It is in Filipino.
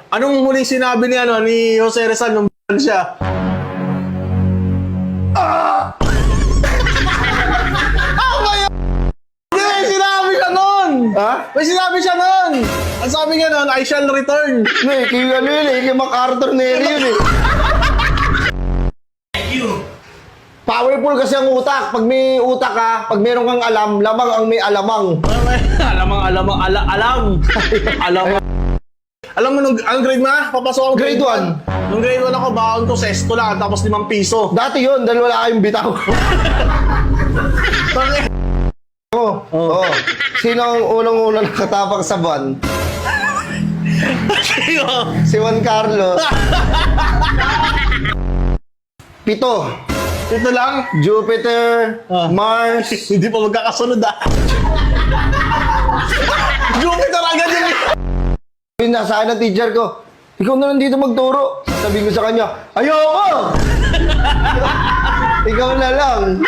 Anong huling sinabi ni Jose Rizal nung siya? May sinabi siya nun! Ha? May sinabi siya nun! Ang sabi niya nun, I shall return. Hindi, kay MacArthur Neri yun eh. Powerful kasi ang utak. Pag may utak ka, pag meron kang alam, lamang ang may alamang. Alam. Alam mo, anong grade mo na? Papasok ako Grade 1. Nung grade 1 ako, baon ko, sesto lang, tapos 5 piso. Dati yun, dahil wala kayong bitaw. Oo. Sino ang unang-unang nakatapak sa buwan? Si Juan Carlos. 7. Ito lang. Jupiter, Mars. Hindi pa magkakasunod Jupiter agad yun. Nasa akin ng teacher ko, ikaw na lang dito magturo. Sabi ko sa kanya, ayoko! Ikaw na lang.